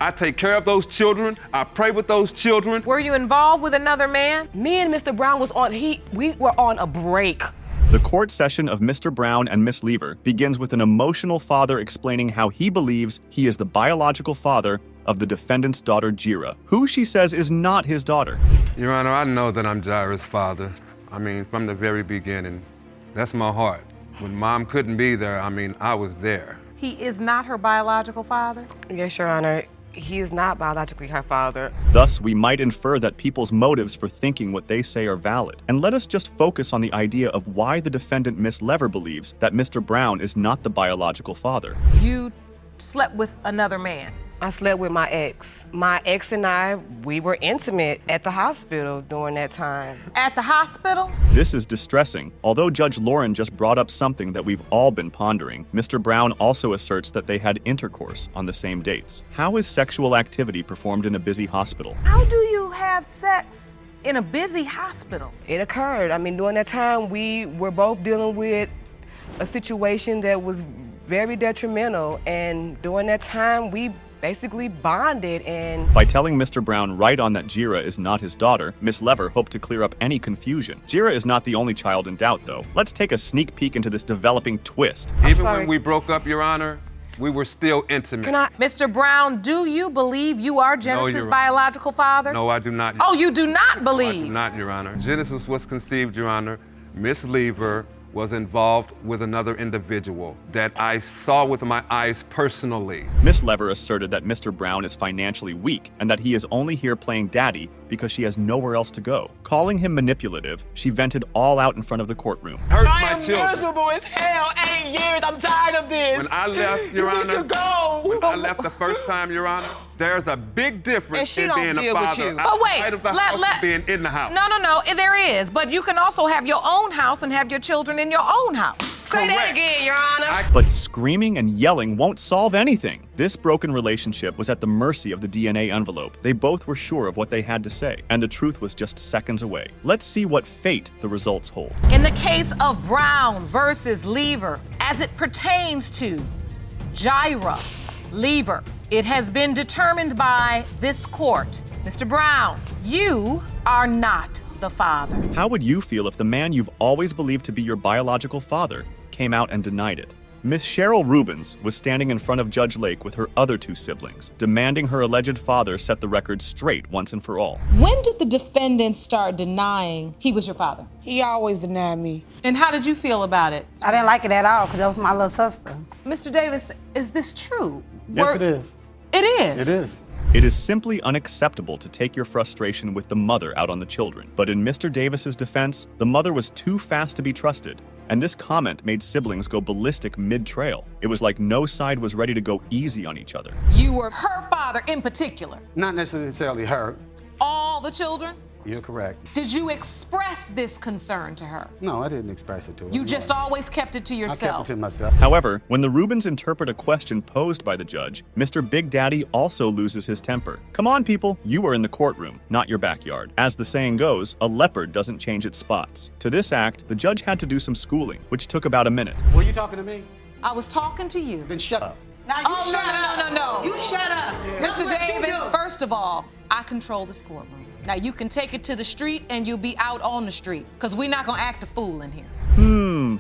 I take care of those children. I pray with those children. Were you involved with another man? Me and Mr. Brown we were on a break. The court session of Mr. Brown and Miss Lever begins with an emotional father explaining how he believes he is the biological father of the defendant's daughter, Jira, who she says is not his daughter. Your Honor, I know that I'm Jira's father. I mean, from the very beginning. That's my heart. When Mom couldn't be there, I was there. He is not her biological father? Yes, Your Honor. He is not biologically her father. Thus, we might infer that people's motives for thinking what they say are valid. And let us just focus on the idea of why the defendant, Miss Lever, believes that Mr. Brown is not the biological father. You slept with another man? I slept with my ex. My ex and I, we were intimate at the hospital during that time. At the hospital? This is distressing. Although Judge Lauren just brought up something that we've all been pondering, Mr. Brown also asserts that they had intercourse on the same dates. How is sexual activity performed in a busy hospital? How do you have sex in a busy hospital? It occurred. During that time, we were both dealing with a situation that was very detrimental, and during that time, we basically bonded. And by telling Mr. Brown right on that Jira is not his daughter, Miss Lever hoped to clear up any confusion. Jira is not the only child in doubt, though. Let's take a sneak peek into this developing twist. Even when we broke up, Your Honor, we were still intimate. Mr. Brown, do you believe you are Genesis' biological father? No, I do not. Oh, you do not believe? I do not, Your Honor. Genesis was conceived, Your Honor. Miss Lever was involved with another individual that I saw with my eyes personally. Miss Lever asserted that Mr. Brown is financially weak and that he is only here playing daddy because she has nowhere else to go. Calling him manipulative, she vented all out in front of the courtroom. Hurts I my am children. miserable as hell. 8 years. I'm tired of this. When I left, Your you Honor, need to go. when I left the first time, Your Honor, there's a big difference in being a father But wait, outside of the house and being in the house. No, there is. But you can also have your own house and have your children in your own house. Say that again, Your Honor. But screaming and yelling won't solve anything. This broken relationship was at the mercy of the DNA envelope. They both were sure of what they had to say, and the truth was just seconds away. Let's see what fate the results hold. In the case of Brown versus Lever, as it pertains to Jira Lever, it has been determined by this court. Mr. Brown, you are not the father. How would you feel if the man you've always believed to be your biological father came out and denied it? Miss Cheryl Rubens was standing in front of Judge Lake with her other 2 siblings, demanding her alleged father set the record straight once and for all. When did the defendant start denying he was your father? He always denied me. And how did you feel about it? I didn't like it at all because that was my little sister. Mr. Davis, is this true? Yes, it is. It is? It is. It is simply unacceptable to take your frustration with the mother out on the children. But in Mr. Davis's defense, the mother was too fast to be trusted. And this comment made siblings go ballistic mid-trail. It was like no side was ready to go easy on each other. You were her father in particular? Not necessarily her. All the children? You're correct. Did you express this concern to her? No, I didn't express it to her. You just always kept it to yourself? I kept it to myself. However, when the Rubens interpret a question posed by the judge, Mr. Big Daddy also loses his temper. Come on, people, you are in the courtroom, not your backyard. As the saying goes, a leopard doesn't change its spots. To this act, the judge had to do some schooling, which took about a minute. Were you talking to me? I was talking to you. Then shut up. Now you No. You shut up. Mr. Davis, first of all, I control this courtroom. Now you can take it to the street and you'll be out on the street, because we're not gonna act a fool in here.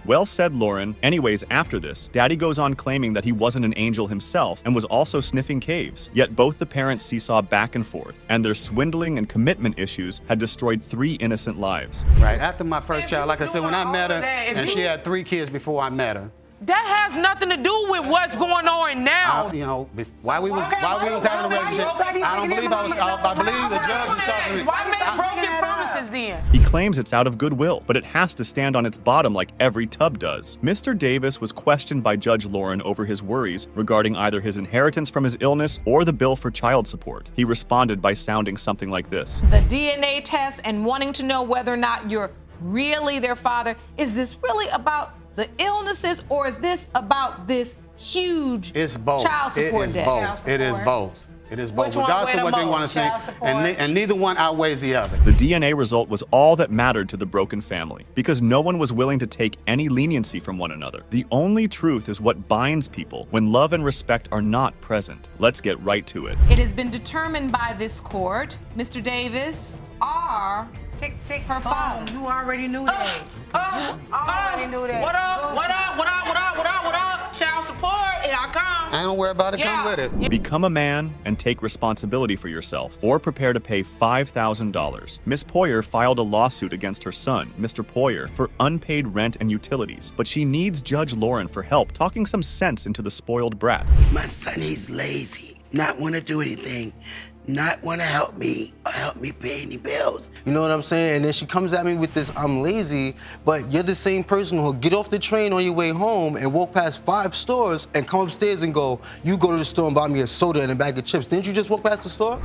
Well said, Lauren. Anyways, after this, Daddy goes on claiming that he wasn't an angel himself and was also sniffing caves. Yet both the parents seesaw back and forth, and their swindling and commitment issues had destroyed 3 innocent lives. Right, after my first child, like I said, when I met her, and she had 3 kids before I met her. That has nothing to do with what's going on now. While we was having a relationship, I don't believe I believe the judge was talking to me. Why make broken promises then? He claims it's out of goodwill, but it has to stand on its bottom like every tub does. Mr. Davis was questioned by Judge Lauren over his worries regarding either his inheritance from his illness or the bill for child support. He responded by sounding something like this. The DNA test and wanting to know whether or not you're really their father, is this really about the illnesses, or is this about this huge It's both. child support debt? It is both. It is both, Which one regardless weigh of what the they want to most? say, Child support? and neither one outweighs the other. The DNA result was all that mattered to the broken family, because no one was willing to take any leniency from one another. The only truth is what binds people when love and respect are not present. Let's get right to it. It has been determined by this court, Mr. Davis, are Tick, tick, her father. You already knew that. Already knew that. What up? What up? What up? What up? What up? What up? Child support. Here I come. I don't worry about it, come with it. Become a man and take responsibility for yourself, or prepare to pay $5,000. Miss Poyer filed a lawsuit against her son, Mr. Poyer, for unpaid rent and utilities, but she needs Judge Lauren for help talking some sense into the spoiled brat. My son, he's lazy, not want to do anything, not want to help me or help me pay any bills. You know what I'm saying? And then she comes at me with this, I'm lazy, but you're the same person who'll get off the train on your way home and walk past 5 stores and come upstairs and go, you go to the store and buy me a soda and a bag of chips. Didn't you just walk past the store?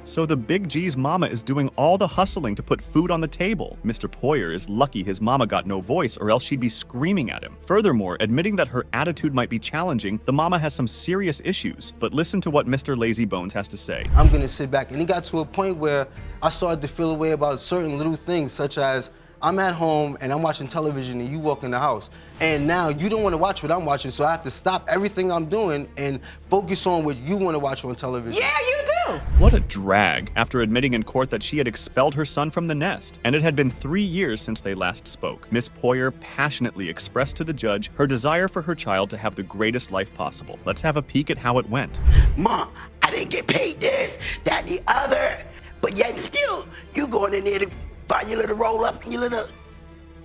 So the Big G's mama is doing all the hustling to put food on the table. Mr. Poyer is lucky his mama got no voice, or else she'd be screaming at him. Furthermore, admitting that her attitude might be challenging, the mama has some serious issues. But listen to what Mr. Lazybones has to say. I'm gonna sit back. And it got to a point where I started to feel a way about certain little things, such as I'm at home and I'm watching television and you walk in the house. And now you don't want to watch what I'm watching, so I have to stop everything I'm doing and focus on what you want to watch on television. Yeah, you do. What a drag, after admitting in court that she had expelled her son from the nest. And it had been 3 years since they last spoke. Miss Poyer passionately expressed to the judge her desire for her child to have the greatest life possible. Let's have a peek at how it went. Mom, I didn't get paid this, that, the other, but yet still, you going in there to find your little roll up and your little,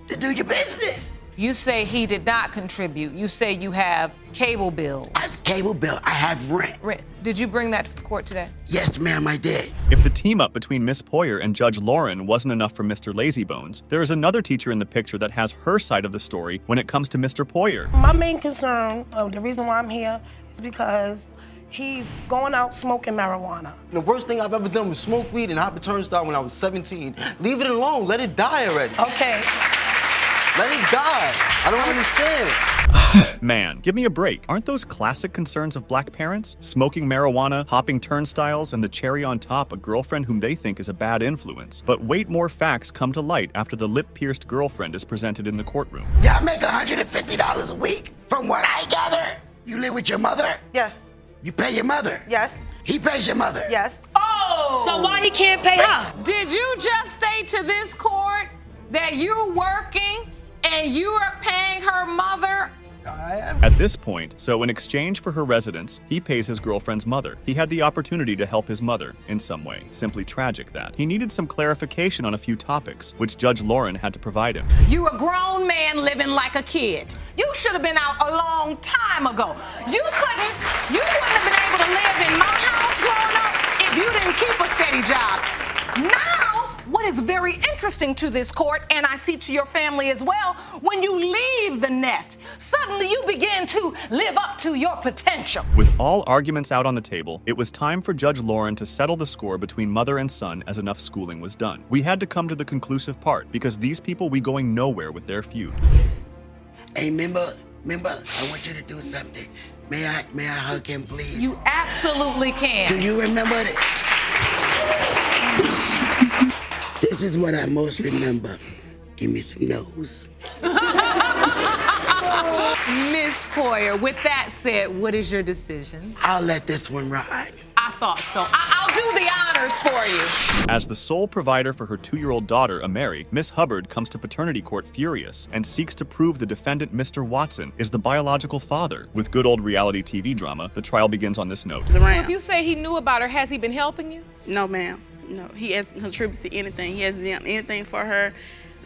to do your business. You say he did not contribute. You say you have cable bills. I have cable bill, I have rent. Did you bring that to the court today? Yes, ma'am, I did. If the team up between Miss Poyer and Judge Lauren wasn't enough for Mr. Lazybones, there is another teacher in the picture that has her side of the story when it comes to Mr. Poyer. My main concern, the reason why I'm here, is because he's going out smoking marijuana. The worst thing I've ever done was smoke weed and hop a turnstile when I was 17. Leave it alone, let it die already. Okay. Let it die. I don't understand. Man, give me a break. Aren't those classic concerns of black parents? Smoking marijuana, hopping turnstiles, and the cherry on top, a girlfriend whom they think is a bad influence. But wait, more facts come to light after the lip-pierced girlfriend is presented in the courtroom. Y'all make $150 a week, from what I gather. You live with your mother? Yes. You pay your mother? Yes. He pays your mother? Yes. Oh! So why he can't pay her? Did you just state to this court that you're working and you are paying her mother? I am. At this point, so in exchange for her residence, he pays his girlfriend's mother. He had the opportunity to help his mother in some way. Simply tragic that. He needed some clarification on a few topics, which Judge Lauren had to provide him. You a grown man living like a kid. You should have been out a long time ago. You wouldn't have been able to live in my house growing up if you didn't keep a steady job. Now, what is very interesting to this court, and I see to your family as well, when you leave the nest, suddenly you begin to live up to your potential. With all arguments out on the table, it was time for Judge Lauren to settle the score between mother and son as enough schooling was done. We had to come to the conclusive part, because these people be going nowhere with their feud. Hey, remember, I want you to do something. May I hug him, please? You absolutely can. Do you remember it? This is what I most remember. Give me some nose. Miss Poyer, with that said, what is your decision? I'll let this one ride. I thought so. I'll do the honors for you. As the sole provider for her 2-year-old daughter, Ameri, Miss Hubbard comes to paternity court furious and seeks to prove the defendant, Mr. Watson, is the biological father. With good old reality TV drama, the trial begins on this note. So if you say he knew about her, has he been helping you? No, ma'am. No, he hasn't contributed to anything. He hasn't done anything for her.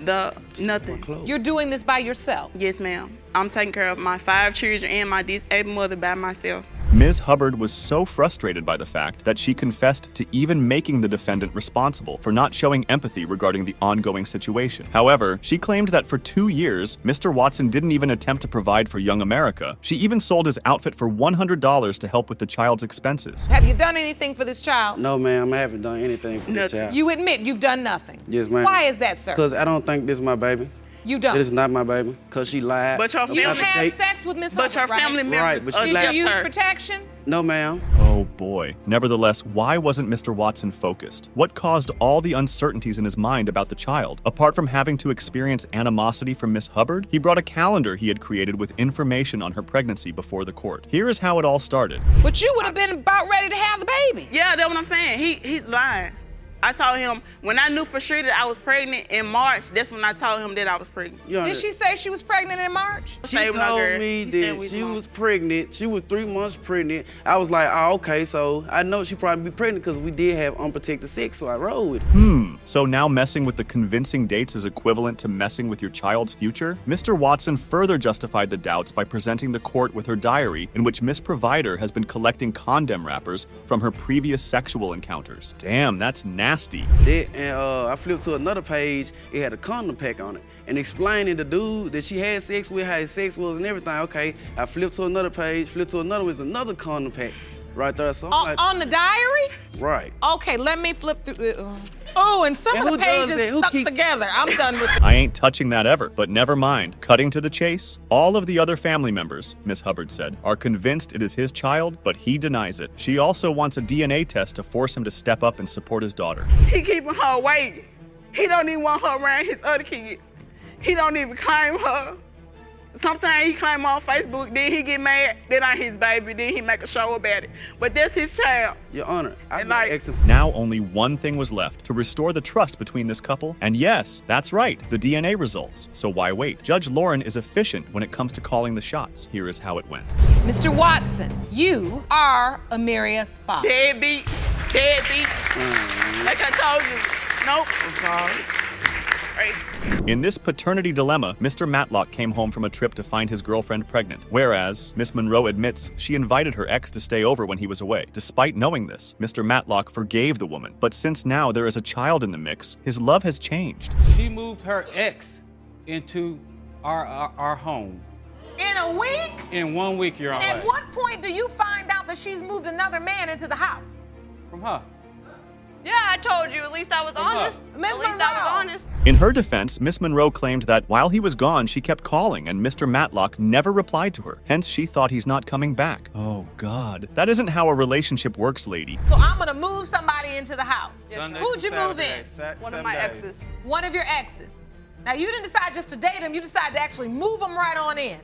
Nothing. You're doing this by yourself? Yes, ma'am. I'm taking care of my 5 children and my disabled mother by myself. Ms. Hubbard was so frustrated by the fact that she confessed to even making the defendant responsible for not showing empathy regarding the ongoing situation. However, she claimed that for 2 years, Mr. Watson didn't even attempt to provide for young America. She even sold his outfit for $100 to help with the child's expenses. Have you done anything for this child? No, ma'am, I haven't done anything for the child. You admit you've done nothing? Yes, ma'am. Why is that, sir? Because I don't think this is my baby. You don't? It is not my baby, because she lied. But your family had sex with Miss Hubbard, But your family members Right, but she Did lied. you use protection? No, ma'am. Oh boy. Nevertheless, why wasn't Mr. Watson focused? What caused all the uncertainties in his mind about the child? Apart from having to experience animosity from Miss Hubbard, he brought a calendar he had created with information on her pregnancy before the court. Here is how it all started. But you would have been about ready to have the baby. Yeah, that's what I'm saying. He's lying. I told him, when I knew for sure that I was pregnant in March, that's when I told him that I was pregnant. Did she say she was pregnant in March? She told me that she was pregnant. She was 3 months pregnant. I was like, oh, okay, so I know she probably be pregnant because we did have unprotected sex, so I rode with it. So now messing with the convincing dates is equivalent to messing with your child's future? Mr. Watson further justified the doubts by presenting the court with her diary in which Miss Provider has been collecting condom wrappers from her previous sexual encounters. Damn, that's nasty. I flipped to another page, it had a condom pack on it. And explaining the dude that she had sex with, how his sex was and everything. Okay, I flipped to another page, flipped to another, was another condom pack right there. So I'm like, On the diary? right. Okay, let me flip through. Oh, and some of the pages stuck together. I'm done with it. I ain't touching that ever, but never mind. Cutting to the chase, all of the other family members, Miss Hubbard said, are convinced it is his child, but he denies it. She also wants a DNA test to force him to step up and support his daughter. He keeping her away. He don't even want her around his other kids. He don't even claim her. Sometimes he claim her on Facebook, then he get mad, that ain't his baby, then he make a show about it. But that's his child. Your Honor, Now only one thing was left, to restore the trust between this couple. And yes, that's right, the DNA results. So why wait? Judge Lauren is efficient when it comes to calling the shots. Here is how it went. Mr. Watson, you are Amiria's father. Deadbeat. Like I told you. Nope. I'm sorry. In this paternity dilemma, Mr. Matlock came home from a trip to find his girlfriend pregnant, whereas Miss Monroe admits she invited her ex to stay over when he was away. Despite knowing this, Mr. Matlock forgave the woman, but since now there is a child in the mix, his love has changed. She moved her ex into our home. In a week? In 1 week, Your Honor. At what point do you find out that she's moved another man into the house? From her. Yeah, I told you. At least I was honest. Miss Monroe. I was honest. In her defense, Miss Monroe claimed that while he was gone, she kept calling and Mr. Matlock never replied to her. Hence, she thought he's not coming back. Oh, God. That isn't how a relationship works, lady. So I'm gonna move somebody into the house. Sunday Who'd to you move in? One of my exes. One of your exes. Now, you didn't decide just to date him. You decided to actually move him right on in.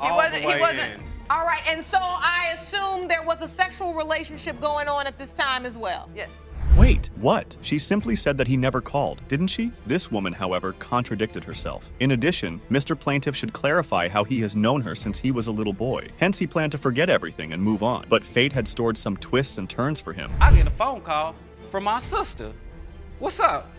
He wasn't. All right, and so I assume there was a sexual relationship going on at this time as well. Yes. Wait, what? She simply said that he never called, didn't she? This woman, however, contradicted herself. In addition, Mr. Plaintiff should clarify how he has known her since he was a little boy. Hence, he planned to forget everything and move on. But fate had stored some twists and turns for him. I get a phone call from my sister. What's up?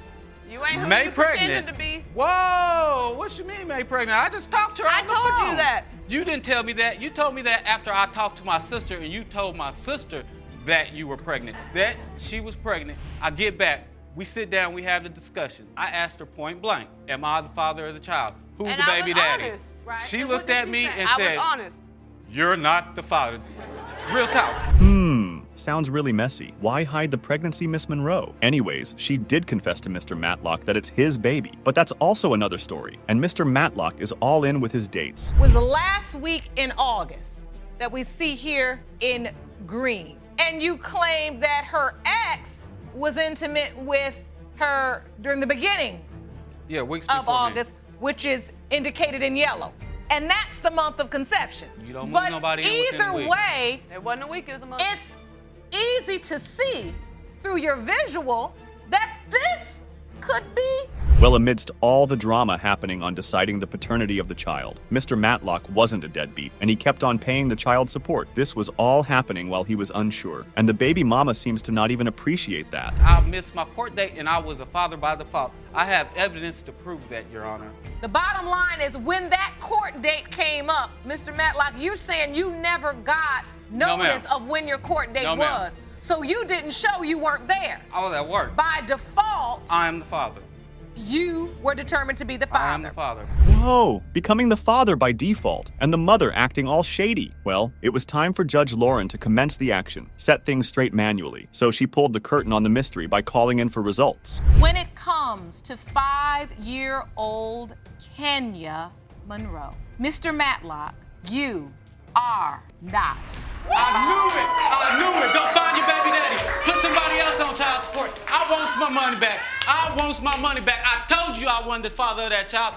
You ain't May who you pregnant. pretended to be. Whoa, what you mean May pregnant? I just talked to her on the phone. I told you that. You didn't tell me that. You told me that after I talked to my sister, and you told my sister that you were pregnant, that she was pregnant. I get back, we sit down, we have the discussion. I asked her point blank, am I the father of the child? Who's the baby daddy? Honest, right? She looked at me and said, I was honest. You're not the father. Real talk. Sounds really messy. Why hide the pregnancy, Miss Monroe? Anyways, she did confess to Mr. Matlock that it's his baby, but that's also another story. And Mr. Matlock is all in with his dates. Was the last week in August that we see here in green. And you claim that her ex was intimate with her during the beginning weeks of before August, which is indicated in yellow. And that's the month of conception. You don't move nobody in within a week. Either way, it wasn't a week, it was a month. It's easy to see through your visual that this could be. Well, amidst all the drama happening on deciding the paternity of the child, Mr. Matlock wasn't a deadbeat, and he kept on paying the child support. This was all happening while he was unsure, and the baby mama seems to not even appreciate that. I missed my court date, and I was a father by default. I have evidence to prove that, Your Honor. The bottom line is when that court date came up, Mr. Matlock, you're saying you never got notice of when your court date was. So you didn't show you weren't there. I was at work. By default, I am the father. You were determined to be the father. I am the father. Whoa, becoming the father by default, and the mother acting all shady. Well, it was time for Judge Lauren to commence the action, set things straight manually, so she pulled the curtain on the mystery by calling in for results. When it comes to 5-year-old Kenya Monroe, Mr. Matlock, you are not. I knew it. Go find your baby daddy. Put somebody else on child support. I want my money back. I told you I wasn't the father of that child.